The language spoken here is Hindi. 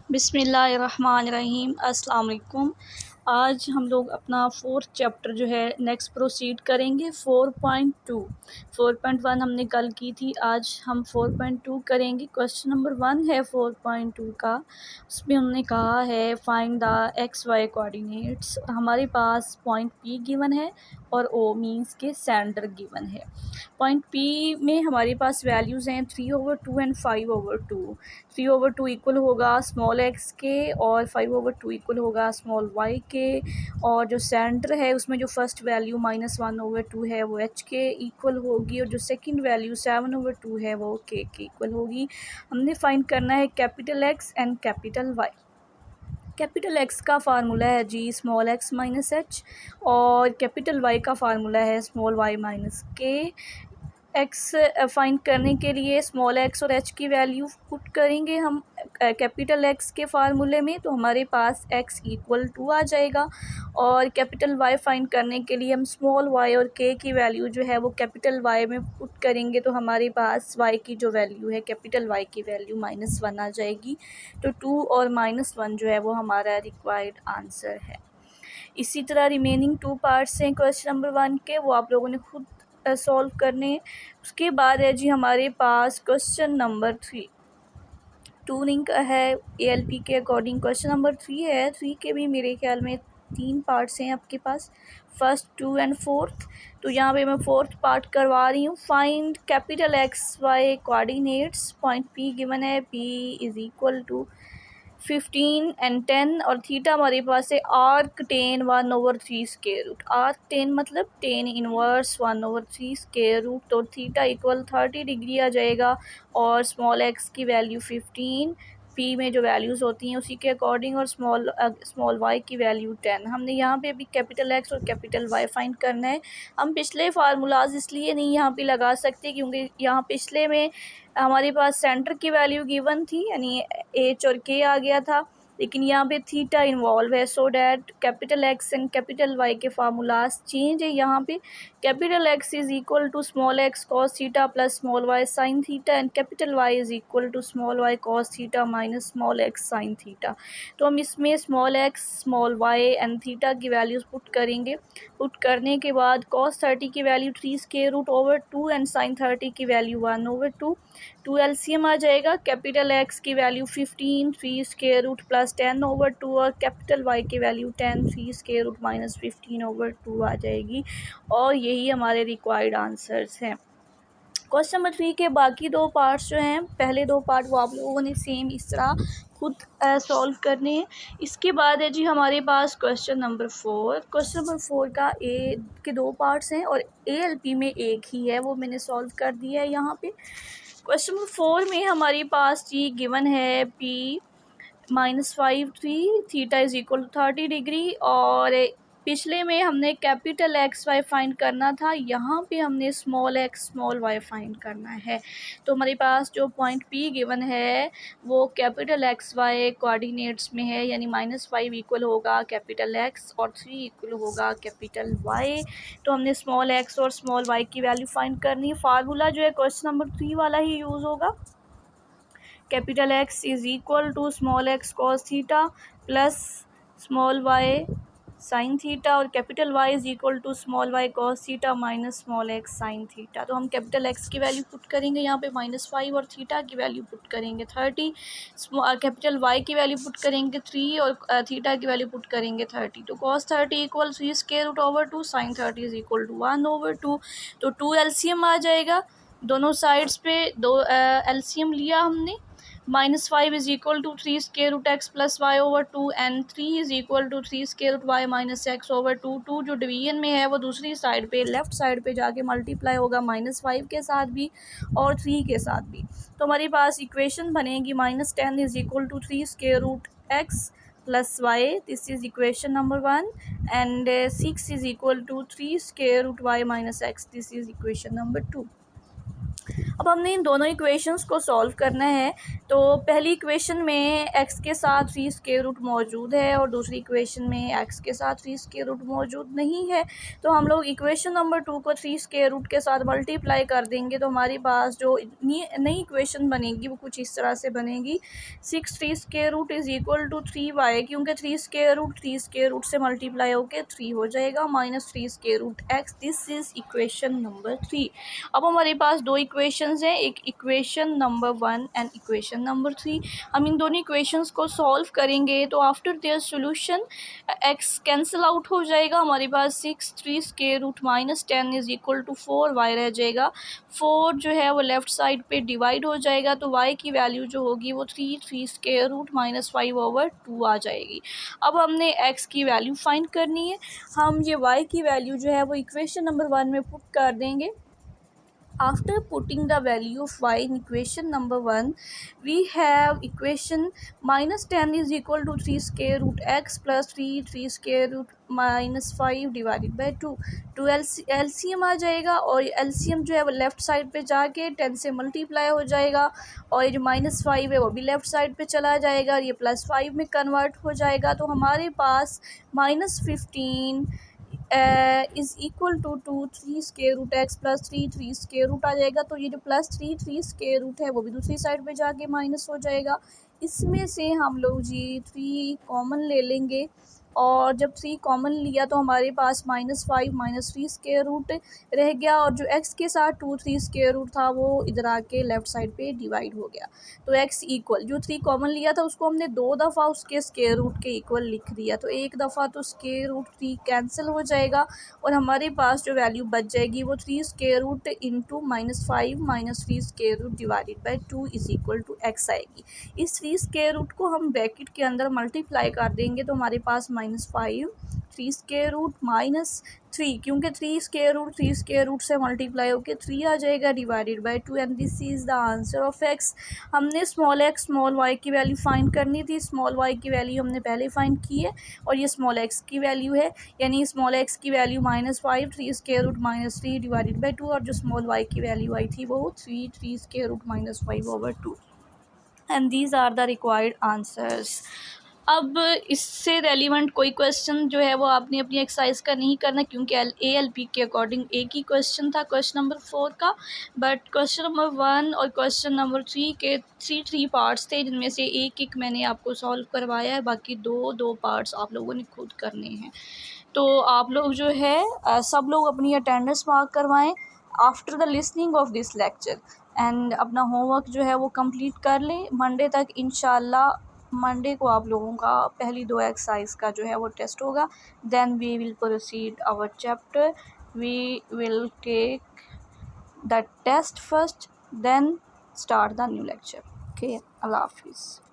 बिस्मिल्लाहिर्रहमानिर्रहीम। अस्सलाम वालेकुम। आज हम लोग अपना फोर्थ चैप्टर जो है नेक्स्ट प्रोसीड करेंगे। 4.1 हमने कल की थी, आज हम 4.2 करेंगे। क्वेश्चन नंबर 1 है 4.2 का। उसमें हमने कहा है find the x Y coordinates. हमारे पास पॉइंट पी गिवन है और ओ मीन्स के सेंटर गिवन है। पॉइंट पी में हमारे पास वैल्यूज़ हैं 3/2 एंड 5/2। 3/2 इक्वल होगा स्मॉल एक्स के और 5/2 इक्वल होगा स्मॉल वाई के। और जो सेंटर है उसमें जो फर्स्ट वैल्यू -1/2 है वो एच के इक्वल होगी और जो सेकंड वैल्यू 7/2 है वो के इक्वल होगी। हमने फाइंड करना है capital X and capital Y. Capital X का फार्मूला है जी स्मॉल एक्स माइनस एच और कैपिटल वाई का फार्मूला है small y minus k. X find करने के लिए स्मॉल एक्स और एच की वैल्यू पुट करेंगे हम कैपिटल एक्स के फार्मूले में, तो हमारे पास एक्स इक्वल टू आ जाएगा। और कैपिटल वाई फाइंड करने के लिए हम स्मॉल वाई और के की वैल्यू जो है वो कैपिटल वाई में पुट करेंगे, तो हमारे पास वाई की जो वैल्यू है कैपिटल वाई की वैल्यू -1 आ जाएगी। तो 2 और -1 जो है वो हमारा रिक्वायर्ड आंसर है। इसी तरह रिमेनिंग 2 पार्ट्स हैं क्वेश्चन नंबर 1 के, वो आप लोगों ने खुद सॉल्व करने। उसके बाद है जी हमारे पास क्वेश्चन नंबर 3। 2 लिंक है ALP के अकॉर्डिंग। क्वेश्चन नंबर 3 है, 3 के भी मेरे ख्याल में 3 पार्ट्स हैं आपके पास, फर्स्ट 2 एंड फोर्थ। तो यहाँ पे मैं फोर्थ पार्ट करवा रही हूँ। Find capital X Y coordinates. Point P given है, P is equal to 15 and 10 और थीटा हमारे पास है आर्क 10 1/3 स्क्वायर रूट। आर्क 10 मतलब 10 इनवर्स 1/3 स्क्वायर रूट। तो थीटा इक्वल 30 डिग्री आ जाएगा और स्मॉल एक्स की वैल्यू 15, पी में जो वैल्यूज़ होती हैं उसी के अकॉर्डिंग, और स्मॉल वाई की वैल्यू 10। हमने यहाँ पे भी कैपिटल एक्स और कैपिटल वाई फाइंड करना है। हम पिछले फार्मूलाज इसलिए नहीं यहाँ पे लगा सकते क्योंकि यहाँ पिछले में हमारे पास सेंटर की वैल्यू गिवन थी, यानी एच और के आ गया था, लेकिन यहाँ पे थीटा इन्वॉल्व है। So that capital X and capital Y के फार्मूलाज चेंज है। यहाँ पे capital X is equal to small x cos theta plus small y sine theta and capital Y is equal to small y cos theta minus small x sine theta. तो हम इसमें small x small y and theta की वैल्यूज़ पुट करेंगे। पुट करने के बाद cos 30 की वैल्यू 3√2 एंड sin 30 की वैल्यू 1/2। 2 LCM आ जाएगा। कैपिटल एक्स की वैल्यू 15 3√2 प्लस 10/2 और कैपिटल वाई की वैल्यू 10 3√2 माइनस 15/2 आ जाएगी। और यही हमारे रिक्वायर्ड आंसर्स हैं। क्वेश्चन नंबर 3 के बाकी 2 पार्ट्स जो हैं, पहले 2 पार्ट वो आप लोगों ने सेम इस तरह खुद सॉल्व करने हैं। इसके बाद है जी हमारे पास क्वेश्चन नंबर 4। क्वेश्चन नंबर 4 का ए के 2 पार्ट्स हैं और ALP में एक ही है, वो मैंने सॉल्व कर दिया है यहाँ पे। क्वेश्चन नंबर 4 में हमारे पास जी गिवन है P -5 3 theta is equal to 30 degree और पिछले में हमने कैपिटल एक्स वाई फाइंड करना था, यहाँ पे हमने small x small y find करना है। तो हमारे पास जो पॉइंट P गिवन है वो कैपिटल एक्स वाई कोऑर्डिनेट्स में है, यानी -5 इक्वल होगा कैपिटल एक्स और 3 इक्वल होगा कैपिटल वाई। तो हमने स्मॉल एक्स और स्मॉल वाई की वैल्यू फाइंड करनी है। फार्मूला जो है क्वेश्चन नंबर 3 वाला ही यूज़ होगा। Capital X is equal to small x cos theta plus small y sine theta और capital Y is equal to small y cos theta minus small x sine theta. तो हम कैपिटल एक्स की वैल्यू पुट करेंगे यहाँ पे -5 और थीटा की वैल्यू पुट करेंगे 30। कैपिटल वाई की वैल्यू पुट करेंगे 3 और थीटा की वैल्यू पुट करेंगे 30। तो cos 30 equal 3√2 sine 30 is equal to 1/2। तो 2 LCM आ जाएगा दोनों साइड्स पे। 2 LCM लिया हमने। -5 is equal to 3√x plus y/2 and 3 is equal to 3√y minus x/2। 2 जो डिवीजन में है वो दूसरी साइड पे लेफ़्ट साइड पे जाके मल्टीप्लाई होगा -5 के साथ भी और 3 के साथ भी। तो हमारे पास इक्वेशन बनेगी -10 is equal to 3√x plus y, this is equation number 1 and 6 is equal to 3√y minus x, this is equation number 2। अब हमने इन दोनों इक्वेशंस को सॉल्व करना है। तो पहली इक्वेशन में x के साथ 3 स्क्वायर रूट मौजूद है और दूसरी इक्वेशन में x के साथ 3 स्क्वायर रूट मौजूद नहीं है। तो हम लोग इक्वेशन नंबर 2 को 3 स्क्वायर रूट के साथ मल्टीप्लाई कर देंगे तो हमारे पास जो नई इक्वेशन बनेगी वो कुछ इस तरह से बनेगी। 6 3 square root is equal to 3y, क्योंकि 3 स्क्वायर रूट से मल्टीप्लाई होकर 3 हो जाएगा, minus 3 square root x। This is equation number 3। अब हमारे पास दो इक्वेशंस हैं, एक equation number 1 and equation number 3। हम इन दोनों इक्वेशंस को सॉल्व करेंगे तो after their solution x cancel out हो जाएगा। हमारे पास 6 3 square root minus 10 is equal to 4y रह जाएगा। 4 जो है वो लेफ़्ट साइड पे डिवाइड हो जाएगा तो y की वैल्यू जो होगी वो 3 स्क्वायर रूट माइनस 5/2 आ जाएगी। अब हमने x की वैल्यू फाइंड करनी है। हम ये y की वैल्यू जो है वो इक्वेशन नंबर 1 में पुट कर देंगे। After putting the value of y in equation number 1, we have equation minus 10 is equal to 3 square root x plus 3 square root minus 5 divided by 2। तो LCM आ जाएगा और LCM जो है वो लेफ़्ट साइड पे जाके 10 से मल्टीप्लाई हो जाएगा और ये जो -5 है वो भी लेफ़्ट साइड पे चला जाएगा और ये +5 में कन्वर्ट हो जाएगा। तो हमारे पास -15 is equal to 3 square root x plus 3 square root आ जाएगा। तो ये जो प्लस 3 स्क्वायर रूट है वो भी दूसरी साइड पे जाके माइनस हो जाएगा। इसमें से हम लोग जी 3 कॉमन ले लेंगे और जब 3 कॉमन लिया तो हमारे पास -5 -3 स्क्वायर रूट रह गया और जो x के साथ 3 स्क्वायर रूट था वो इधर आके लेफ़्ट साइड पे डिवाइड हो गया। तो x इक्वल जो 3 कॉमन लिया था उसको हमने 2 दफ़ा उसके स्क्वायर रूट के इक्वल लिख दिया। तो एक दफ़ा तो स्क्वायर रूट 3 कैंसिल हो जाएगा और हमारे पास जो वैल्यू बच जाएगी वो 3 square root into -5 -3 square root divided by 2 is equal to x आएगी। इस 3 स्क्वायर रूट को हम ब्रैकेट के अंदर मल्टीप्लाई कर देंगे तो हमारे पास -5 3 स्क्वायर रूट -3, क्योंकि 3 स्क्वायर रूट से मल्टीप्लाई होकर 3 आ जाएगा divided by 2 and this is the answer of x। हमने स्मॉल x स्मॉल y की वैल्यू फाइंड करनी थी। स्मॉल y की वैल्यू हमने पहले फाइंड की है और ये स्मॉल x की वैल्यू है, यानी स्मॉल x की value -5 3 square root -3 divided by 2 और जो स्मॉल y की वैल्यू आई थी वो 3 square root -5/2 and these are the required answers. अब इससे रेलिवेंट कोई क्वेश्चन जो है वो आपने अपनी एक्सरसाइज का नहीं करना, क्योंकि ALP के अकॉर्डिंग एक ही क्वेश्चन था क्वेश्चन नंबर 4 का, बट क्वेश्चन नंबर 1 और क्वेश्चन नंबर 3 के 3 पार्ट्स थे जिनमें से एक मैंने आपको सॉल्व करवाया है, बाकी दो पार्ट्स आप लोगों ने खुद करने हैं। तो आप लोग जो है सब लोग अपनी अटेंडेंस मार्क करवाएं after the listening of this lecture and अपना होमवर्क जो है वो कंप्लीट कर लें। मंडे तक इंशाल्लाह, मंडे को आप लोगों का पहली 2 एक्सरसाइज का जो है वो टेस्ट होगा। Then we will proceed our chapter, we will take the test first then start the new lecture. Okay, अल्लाह हाफिज़।